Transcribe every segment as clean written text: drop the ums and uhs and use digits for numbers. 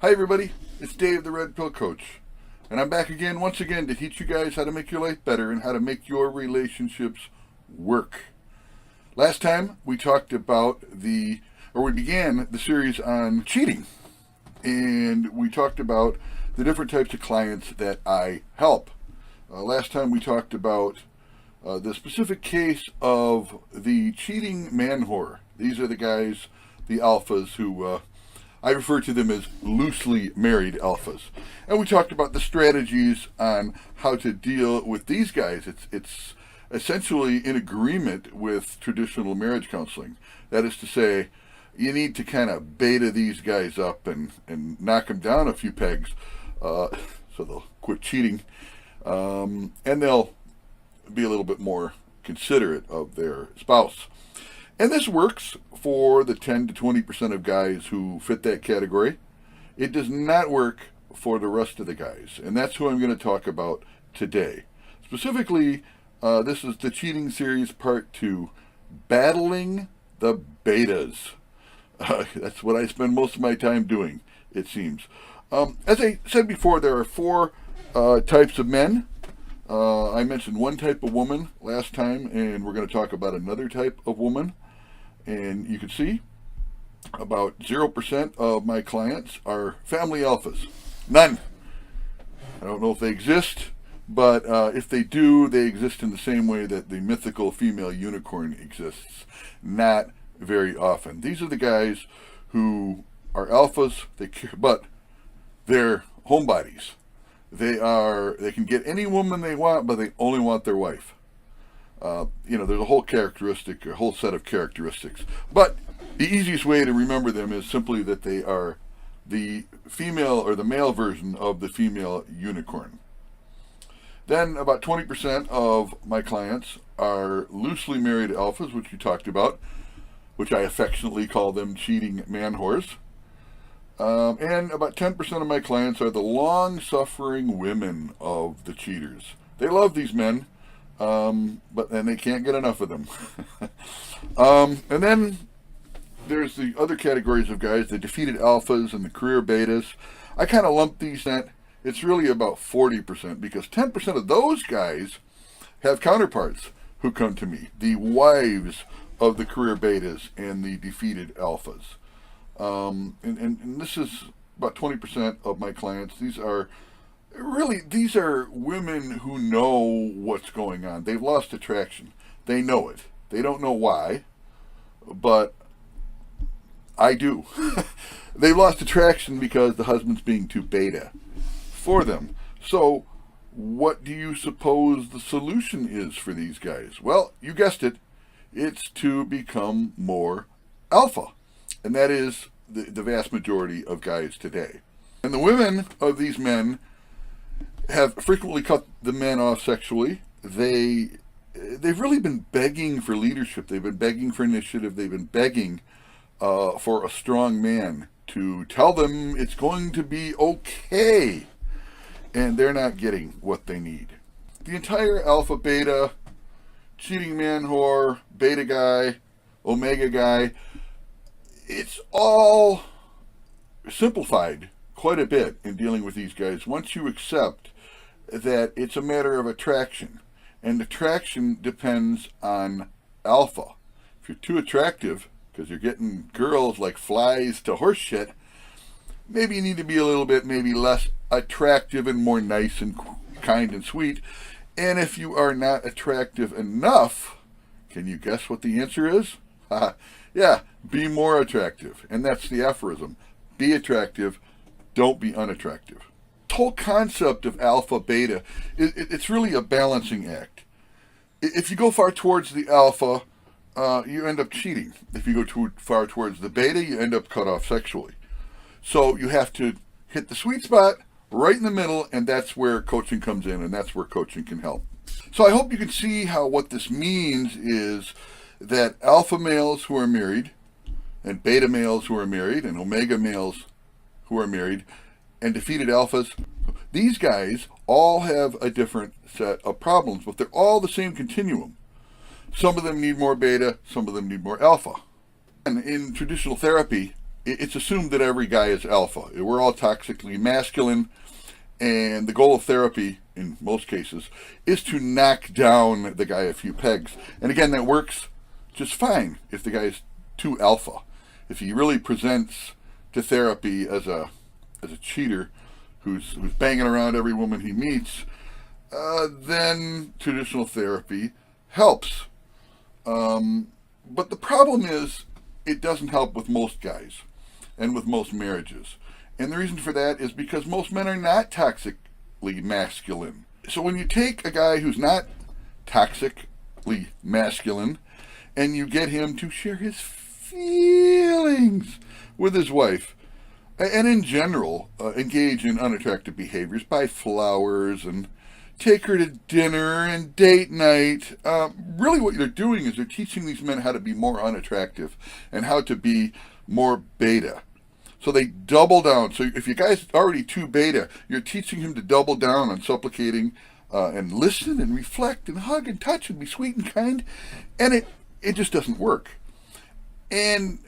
Hi everybody, it's Dave the Red Pill Coach, and I'm back again once again to teach you guys how to make your life better and how to make your relationships work. Last time we talked about we began the series on cheating, and we talked about the different types of clients that I help. Last time we talked about the specific case of the cheating man whore. These are the guys, the alphas, who I refer to them as loosely married alphas. And we talked about the strategies on how to deal with these guys. It's essentially in agreement with traditional marriage counseling. That is to say, you need to kind of beta these guys up and knock them down a few pegs so they'll quit cheating. And they'll be a little bit more considerate of their spouse. And this works for the 10 to 20% of guys who fit that category. It does not work for the rest of the guys. And that's who I'm going to talk about today. Specifically, this is the cheating series part 2, battling the betas. That's what I spend most of my time doing, it seems. As I said before, there are 4 types of men. I mentioned one type of woman last time, and we're going to talk about another type of woman. And you can see about 0% of my clients are family alphas. None. I don't know if they exist, but if they do, they exist in the same way that the mythical female unicorn exists. Not very often. These are the guys who are alphas, but they're homebodies. They can get any woman they want, but they only want their wife. There's a whole set of characteristics. But the easiest way to remember them is simply that they are the female or the male version of the female unicorn. Then about 20% of my clients are loosely married alphas, which we talked about, which I affectionately call them cheating man whores. And about 10% of my clients are the long-suffering women of the cheaters. They love these men, but then they can't get enough of them. And then there's the other categories of guys, the defeated alphas and the career betas. I kind of lump these in. It's really about 40%, because 10% of those guys have counterparts who come to me, the wives of the career betas and the defeated alphas. And this is about 20% of my clients. These are women who know what's going on. They've lost attraction. They know it. They don't know why, but I do. They've lost attraction because the husband's being too beta for them. So what do you suppose the solution is for these guys? Well, you guessed it. It's to become more alpha. And that is the vast majority of guys today. And the women of these men have frequently cut the men off sexually. They've really been begging for leadership. They've been begging for initiative. They've been begging for a strong man to tell them it's going to be okay. And they're not getting what they need. The entire alpha, beta, cheating man whore, beta guy, omega guy, it's all simplified quite a bit in dealing with these guys once you accept that it's a matter of attraction. And attraction depends on alpha. If you're too attractive, because you're getting girls like flies to horse shit, maybe you need to be a little bit maybe less attractive and more nice and kind and sweet. And if you are not attractive enough, can you guess what the answer is? Yeah, be more attractive. And that's the aphorism. Be attractive, don't be unattractive. The whole concept of alpha, beta, it's really a balancing act. If you go far towards the alpha, you end up cheating. If you go too far towards the beta, you end up cut off sexually. So you have to hit the sweet spot right in the middle, and that's where coaching comes in, and that's where coaching can help. So I hope you can see how what this means is that alpha males who are married, and beta males who are married, and omega males who are married, and defeated alphas, these guys all have a different set of problems, but they're all the same continuum. Some of them need more beta, some of them need more alpha. And in traditional therapy, it's assumed that every guy is alpha. We're all toxically masculine, and the goal of therapy, in most cases, is to knock down the guy a few pegs. And again, that works just fine if the guy is too alpha. If he really presents to therapy as a cheater who's banging around every woman he meets, then traditional therapy helps. But the problem is, it doesn't help with most guys and with most marriages. And the reason for that is because most men are not toxically masculine. So when you take a guy who's not toxically masculine and you get him to share his feelings with his wife, and in general engage in unattractive behaviors, buy flowers and take her to dinner and date night, really what they're doing is they're teaching these men how to be more unattractive and how to be more beta. So they double down. So if your guy's already too beta, you're teaching him to double down on supplicating and listen and reflect and hug and touch and be sweet and kind. And it just doesn't work. And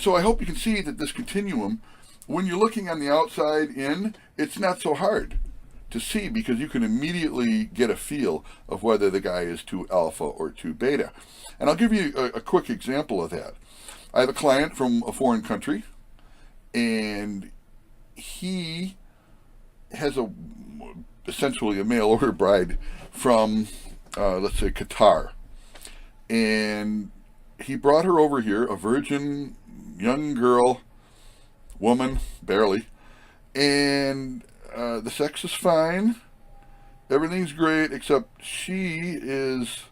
so I hope you can see that this continuum, when you're looking on the outside in, it's not so hard to see because you can immediately get a feel of whether the guy is too alpha or too beta. And I'll give you a quick example of that. I have a client from a foreign country, and he has essentially a mail order bride from, let's say, Qatar. And he brought her over here, a virgin young girl, woman, barely, and the sex is fine, everything's great, except she is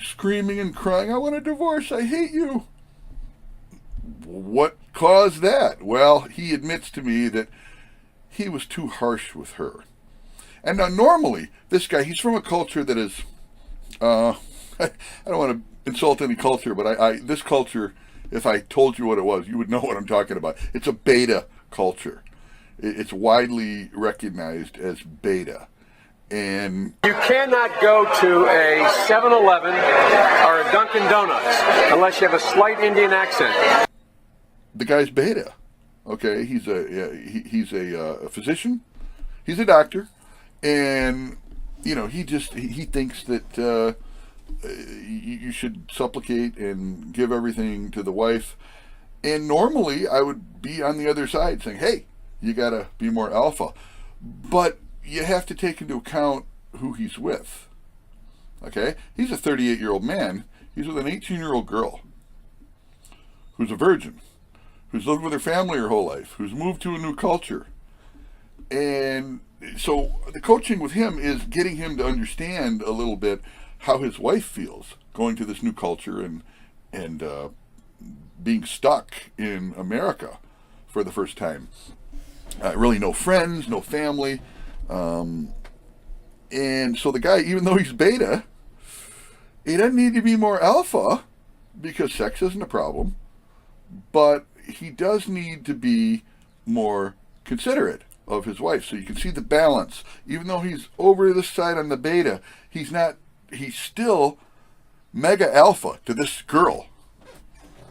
screaming and crying, "I want a divorce, I hate you." What caused that? Well, he admits to me that he was too harsh with her. And now normally, this guy, he's from a culture that is, I don't want to insult any culture, but this culture, if I told you what it was, you would know what I'm talking about. It's a beta culture. It's widely recognized as beta. And you cannot go to a 7-Eleven or a Dunkin' Donuts unless you have a slight Indian accent. The guy's beta. Okay, he's a physician. He's a doctor, and he thinks that you should supplicate and give everything to the wife. And normally, I would be on the other side saying, "Hey, you gotta be more alpha," but you have to take into account who he's with. Okay, he's a 38-year-old man. He's with an 18-year-old girl who's a virgin, who's lived with her family her whole life, who's moved to a new culture. And so the coaching with him is getting him to understand a little bit how his wife feels going to this new culture and being stuck in America for the first time. Really no friends, no family. And so the guy, even though he's beta, he doesn't need to be more alpha because sex isn't a problem, but he does need to be more considerate of his wife. So you can see the balance. Even though he's over this side on the beta, he's still mega alpha to this girl.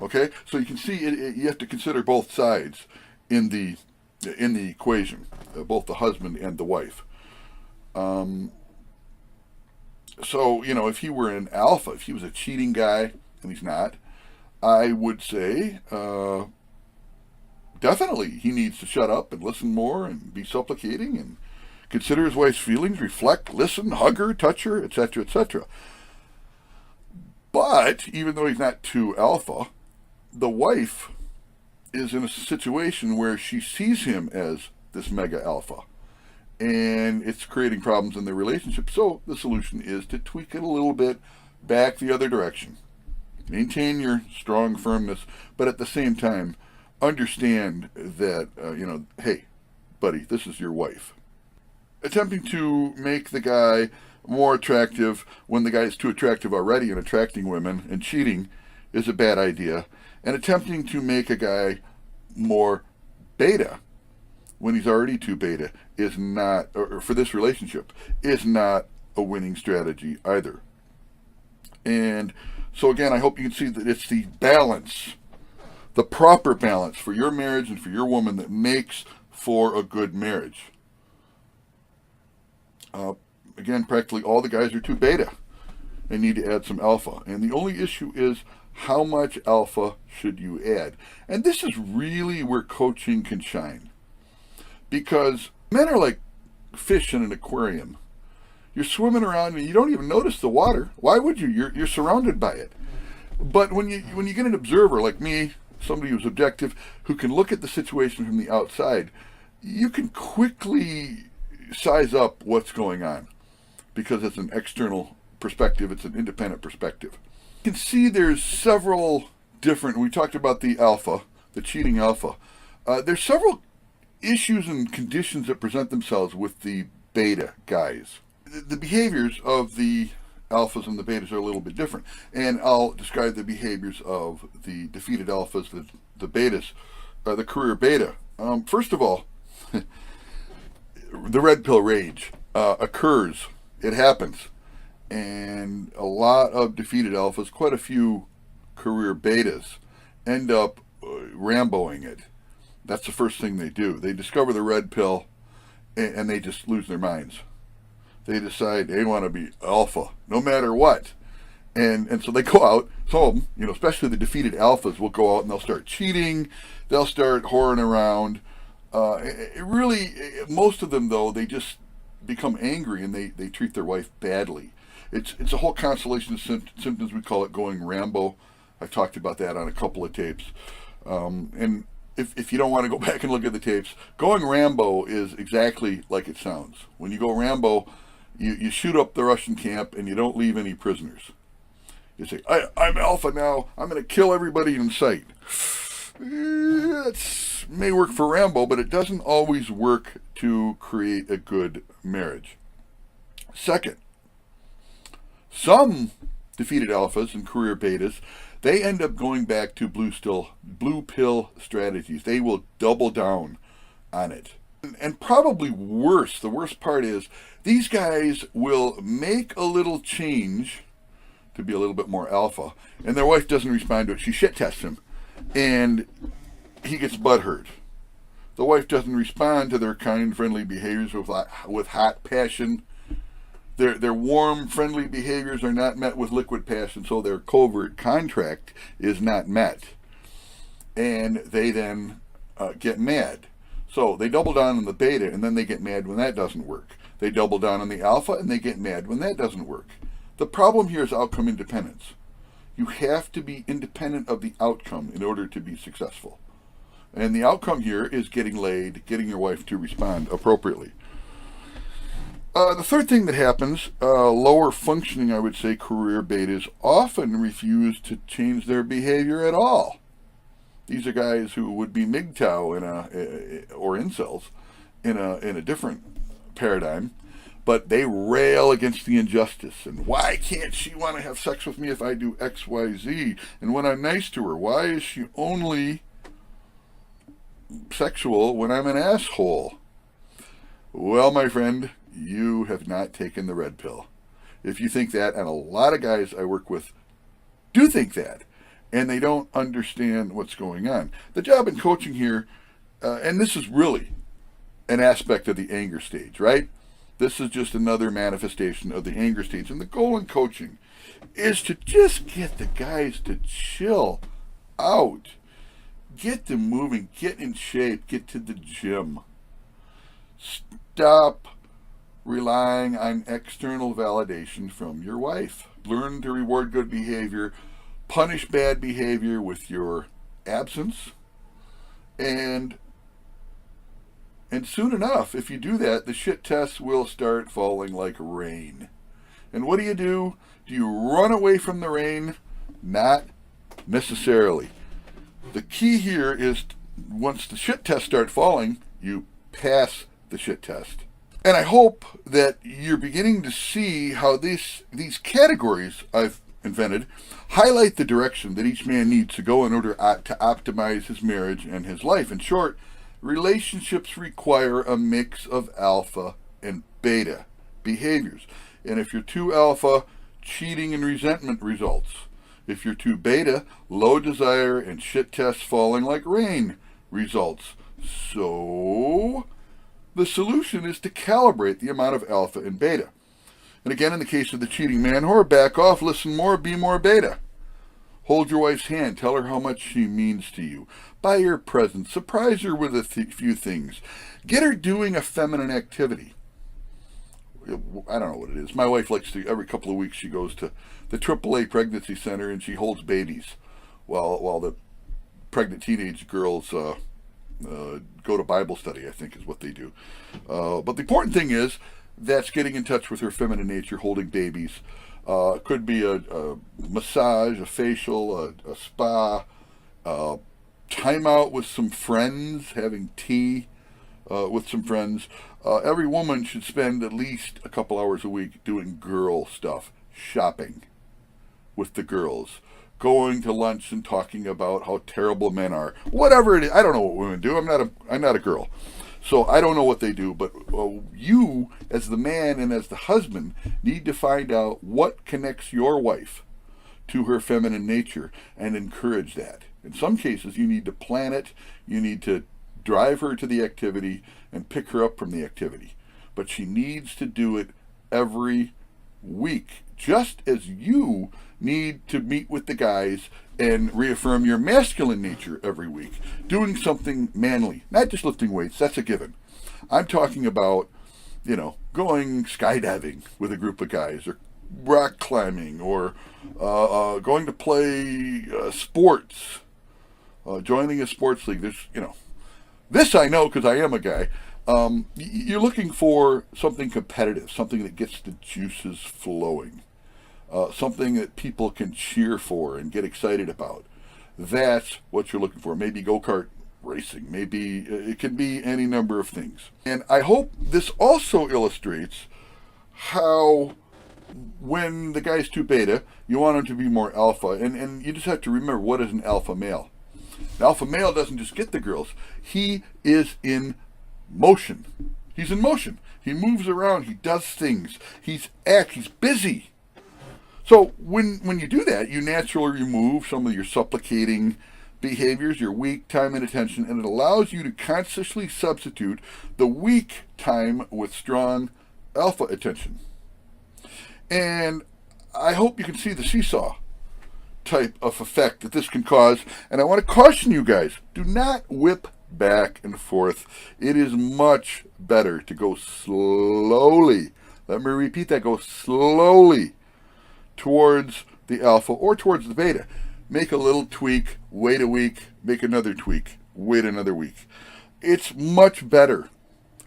Okay? So you can see you have to consider both sides in the equation, both the husband and the wife. So, if he were an alpha, if he was a cheating guy, and he's not, I would say definitely he needs to shut up and listen more and be supplicating and consider his wife's feelings, reflect, listen, hug her, touch her, etc., etc. But even though he's not too alpha, the wife is in a situation where she sees him as this mega alpha, and it's creating problems in their relationship. So the solution is to tweak it a little bit back the other direction. Maintain your strong firmness, but at the same time, understand that, hey, buddy, this is your wife. Attempting to make the guy more attractive when the guy is too attractive already and attracting women and cheating is a bad idea. And attempting to make a guy more beta when he's already too beta is not, or for this relationship, is not a winning strategy either. And so again, I hope you can see that it's the balance the proper balance for your marriage and for your woman that makes for a good marriage. Again, practically all the guys are too beta and need to add some alpha. And the only issue is, how much alpha should you add? And this is really where coaching can shine. Because men are like fish in an aquarium. You're swimming around and you don't even notice the water. Why would you? You're surrounded by it. But when you get an observer like me, somebody who's objective, who can look at the situation from the outside, you can quickly size up what's going on, because it's an external perspective, it's an independent perspective. You can see there's several different, we talked about the alpha, the cheating alpha. There's several issues and conditions that present themselves with the beta guys. The behaviors of the alphas and the betas are a little bit different. And I'll describe the behaviors of the defeated alphas, the betas, the career beta. First of all, the red pill rage occurs. It happens. And a lot of defeated alphas, quite a few career betas, end up Ramboing it. That's the first thing they do. They discover the red pill and they just lose their minds. They decide they want to be alpha, no matter what. And so they go out, some of them, especially the defeated alphas, will go out and they'll start cheating, they'll start whoring around. Most of them, though, they just become angry and they treat their wife badly. It's a whole constellation of symptoms. We call it going Rambo. I've talked about that on a couple of tapes. And if you don't want to go back and look at the tapes, going Rambo is exactly like it sounds. When you go Rambo, you shoot up the Russian camp and you don't leave any prisoners. You say, I'm alpha now, I'm going to kill everybody in sight. That may work for Rambo, but it doesn't always work to create a good marriage. Second, some defeated alphas and career betas, they end up going back to blue pill strategies. They will double down on it. And probably worse, the worst part is, these guys will make a little change to be a little bit more alpha, and their wife doesn't respond to it. She shit tests him, and he gets butthurt. The wife doesn't respond to their kind, friendly behaviors with hot passion. Their warm, friendly behaviors are not met with liquid passion, so their covert contract is not met. And they then get mad. So they double down on the beta, and then they get mad when that doesn't work. They double down on the alpha, and they get mad when that doesn't work. The problem here is outcome independence. You have to be independent of the outcome in order to be successful. And the outcome here is getting laid, getting your wife to respond appropriately. The third thing that happens, lower functioning, I would say, career betas often refuse to change their behavior at all. These are guys who would be MGTOW or incels in a different paradigm, but they rail against the injustice. And why can't she want to have sex with me if I do X, Y, Z? And when I'm nice to her, why is she only sexual when I'm an asshole? Well, my friend, you have not taken the red pill. If you think that, and a lot of guys I work with do think that, and they don't understand what's going on. The job in coaching here, and this is really an aspect of the anger stage, right? This is just another manifestation of the anger stage. And the goal in coaching is to just get the guys to chill out. Get them moving, get in shape, get to the gym. Stop relying on external validation from your wife. Learn to reward good behavior, punish bad behavior with your absence, and soon enough, if you do that, the shit tests will start falling like rain. And what do? Do you run away from the rain? Not necessarily. The key here is, once the shit tests start falling, you pass the shit test. And I hope that you're beginning to see how these categories I've invented highlight the direction that each man needs to go in order to optimize his marriage and his life. In short, relationships require a mix of alpha and beta behaviors. And if you're too alpha, cheating and resentment results. If you're too beta, low desire and shit tests falling like rain results. So, the solution is to calibrate the amount of alpha and beta. And again, in the case of the cheating man whore, back off, listen more, be more beta. Hold your wife's hand, tell her how much she means to you. Buy her presents, surprise her with a few things. Get her doing a feminine activity. I don't know what it is. My wife likes to, every couple of weeks, she goes to the AAA pregnancy center and she holds babies while the pregnant teenage girls go to Bible study, I think is what they do. But the important thing is that's getting in touch with her feminine nature, holding babies. Could be a massage, a facial, a spa, time out with some friends, having tea with some friends. Every woman should spend at least a couple hours a week doing girl stuff, shopping with the girls, going to lunch and talking about how terrible men are. Whatever it is, I don't know what women do. I'm not a girl, so I don't know what they do. But you, as the man and as the husband, need to find out what connects your wife to her feminine nature and encourage that. In some cases, you need to plan it. You need to drive her to the activity and pick her up from the activity. But she needs to do it every week, just as you need to meet with the guys and reaffirm your masculine nature every week. Doing something manly, not just lifting weights, that's a given. I'm talking about, going skydiving with a group of guys, or rock climbing, or going to play sports, joining a sports league. There's, this I know because I am a guy. You're looking for something competitive, something that gets the juices flowing, something that people can cheer for and get excited about. That's what you're looking for. Maybe go-kart racing. Maybe it can be any number of things. And I hope this also illustrates how when the guy's too beta, you want him to be more alpha. And you just have to remember, what is an alpha male? An alpha male doesn't just get the girls. He is in motion. He's in motion. He moves around. He does things. He's busy. So when you do that, you naturally remove some of your supplicating behaviors, your weak time and attention, and it allows you to consciously substitute the weak time with strong alpha attention. And I hope you can see the seesaw type of effect that this can cause. And I want to caution you guys, do not whip back and forth. It is much better to go slowly. Let me repeat that, go slowly towards the alpha or towards the beta. Make a little tweak, wait a week, make another tweak, wait another week. It's much better.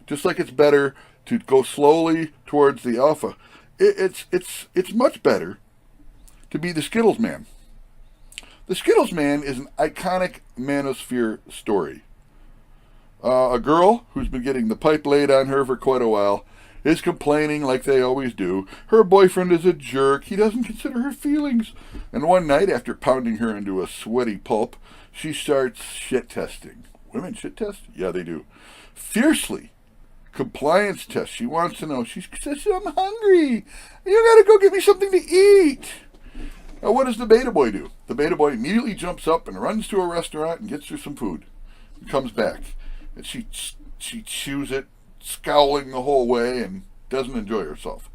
Just like it's better to go slowly towards the alpha, it's much better to be the Skittles Man. The Skittles Man is an iconic manosphere story. A girl who's been getting the pipe laid on her for quite a while is complaining like they always do. Her boyfriend is a jerk. He doesn't consider her feelings. And one night, after pounding her into a sweaty pulp, she starts shit testing. Women shit test? Yeah, they do. Fiercely. Compliance test. She wants to know. She says, I'm hungry. You gotta go get me something to eat. Now, what does the beta boy do? The beta boy immediately jumps up and runs to a restaurant and gets her some food. And comes back. And she chews it, scowling the whole way, and doesn't enjoy herself.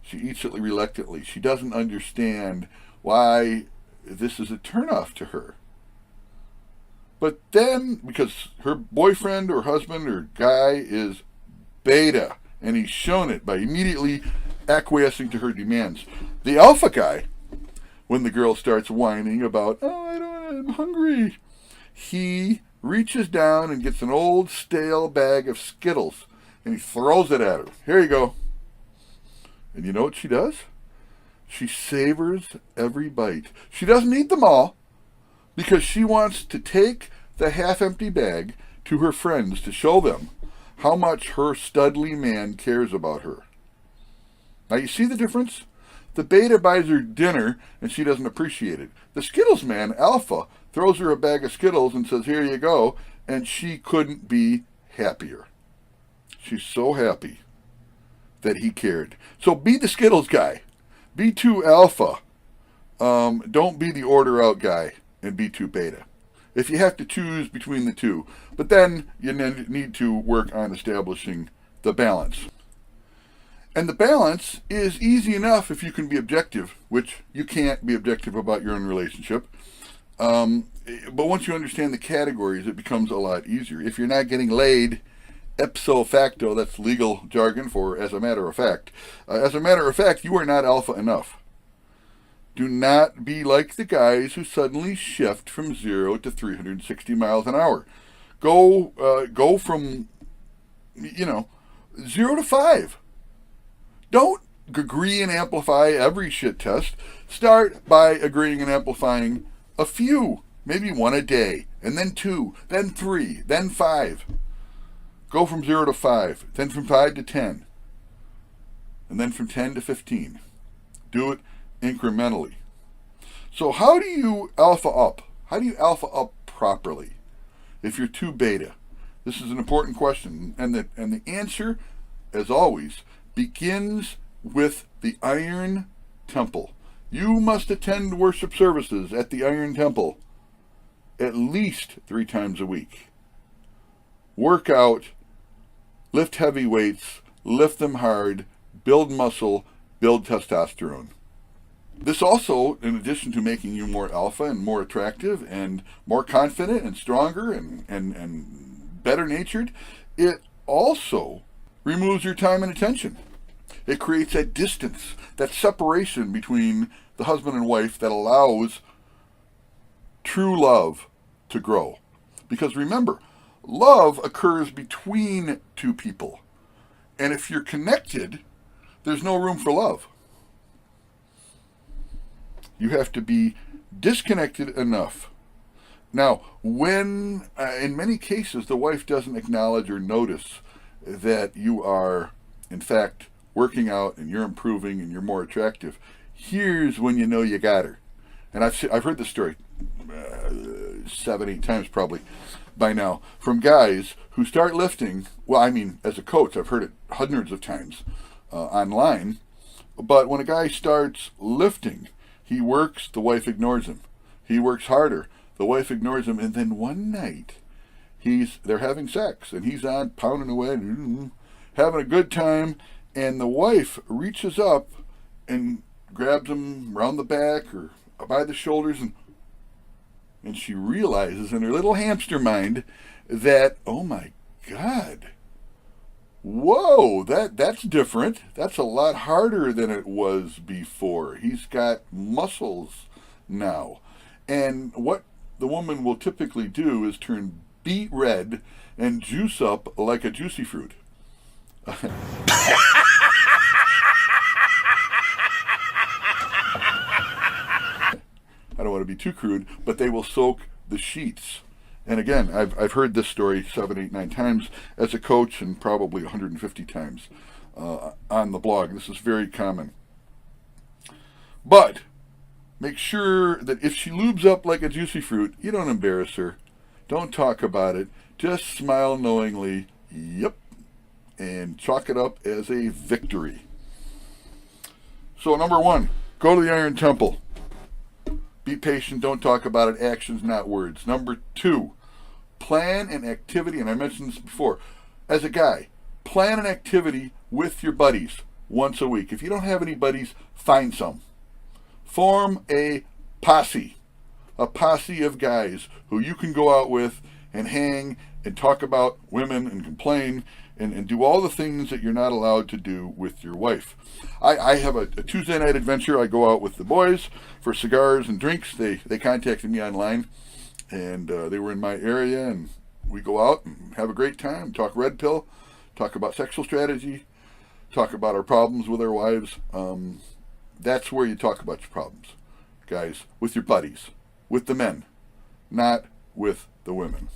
She eats it reluctantly. She doesn't understand why this is a turnoff to her. But then, because her boyfriend or husband or guy is beta, and he's shown it by immediately acquiescing to her demands. The alpha guy, when the girl starts whining about, I'm hungry, he reaches down and gets an old stale bag of Skittles, and he throws it at her. Here you go. And you know what she does? She savors every bite. She doesn't eat them all, because she wants to take the half-empty bag to her friends to show them how much her studly man cares about her. Now you see the difference? The beta buys her dinner, and she doesn't appreciate it. The Skittles Man, alpha, throws her a bag of Skittles and says, here you go, and she couldn't be happier. She's so happy that he cared. So be the Skittles guy. Be too alpha. Don't be the order out guy and be too beta. If you have to choose between the two, but then you need to work on establishing the balance. And the balance is easy enough if you can be objective, which you can't be objective about your own relationship. But once you understand the categories, it becomes a lot easier. If you're not getting laid, ipso facto, that's legal jargon for as a matter of fact. As a matter of fact, you are not alpha enough. Do not be like the guys who suddenly shift from 0 to 360 miles an hour. Go from, 0 to 5. Don't agree and amplify every shit test. Start by agreeing and amplifying a few, maybe one a day, and then 2, then 3, then 5. Go from 0 to 5, then from 5 to 10, and then from 10 to 15. Do it incrementally. So how do you alpha up? How do you alpha up properly if you're too beta? This is an important question, and the answer, as always, begins with the Iron Temple. You must attend worship services at the Iron Temple at least 3 times a week. Work out, lift heavy weights, lift them hard, build muscle, build testosterone. This also, in addition to making you more alpha and more attractive and more confident and stronger and better natured, it also removes your time and attention. It creates that distance, that separation between the husband and wife that allows true love to grow. Because remember, love occurs between two people. And if you're connected, there's no room for love. You have to be disconnected enough. Now, when, in many cases, the wife doesn't acknowledge or notice that you are, in fact, working out and you're improving and you're more attractive, here's when you know you got her. And I've heard this story 7, 8 times probably by now from guys who start lifting. Well, I mean, as a coach, I've heard it hundreds of times online. But when a guy starts lifting, he works, the wife ignores him. He works harder, the wife ignores him, and then one night they're having sex, and he's on pounding away, having a good time, and the wife reaches up and grabs him around the back or by the shoulders, and she realizes in her little hamster mind that, oh my God, whoa, that's different. That's a lot harder than it was before. He's got muscles now. And what the woman will typically do is turn beet red and juice up like a juicy fruit. I don't want to be too crude, but they will soak the sheets. And again, I've heard this story 7, 8, 9 times as a coach, and probably 150 times on the blog. This is very common. But make sure that if she lubes up like a juicy fruit, you don't embarrass her. Don't talk about it. Just smile knowingly, yep, and chalk it up as a victory. So number 1, go to the Iron Temple. Be patient, don't talk about it, actions, not words. Number 2, plan an activity, and I mentioned this before. As a guy, plan an activity with your buddies once a week. If you don't have any buddies, find some. Form a posse of guys who you can go out with and hang and talk about women and complain and do all the things that you're not allowed to do with your wife. I have a Tuesday night adventure. I go out with the boys for cigars and drinks. They contacted me online, and they were in my area, and we go out and have a great time, talk red pill, talk about sexual strategy, talk about our problems with our wives. That's where you talk about your problems, guys, with your buddies, with the men, not with the women.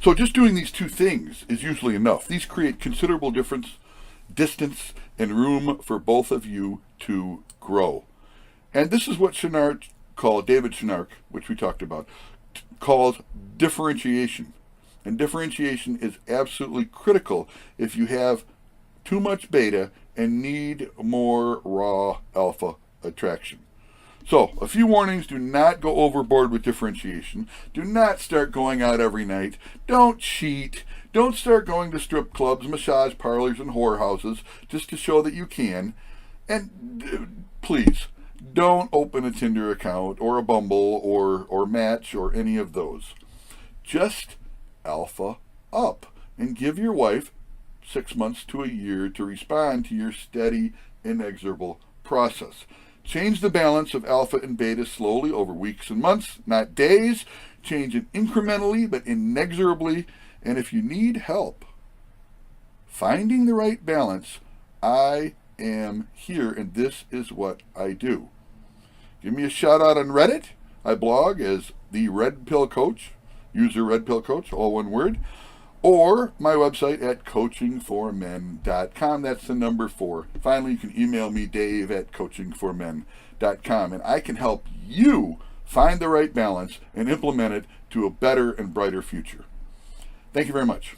So just doing these 2 things is usually enough. These create considerable distance, and room for both of you to grow. And this is what David Schnarch, which we talked about, called differentiation. And differentiation is absolutely critical if you have too much beta and need more raw alpha attraction. So, a few warnings: do not go overboard with differentiation. Do not start going out every night. Don't cheat. Don't start going to strip clubs, massage parlors, and whorehouses just to show that you can. And please, don't open a Tinder account or a Bumble or Match or any of those. Just alpha up and give your wife 6 months to a year to respond to your steady, inexorable process. Change the balance of alpha and beta slowly over weeks and months, not days. Change it incrementally but inexorably. And if you need help finding the right balance, I am here, and this is what I do. Give me a shout out on Reddit. I blog as the Red Pill Coach, user Red Pill Coach, all one word, or my website at coachingformen.com. That's the number 4. Finally, you can email me, Dave at coachingformen.com, and I can help you find the right balance and implement it to a better and brighter future. Thank you very much.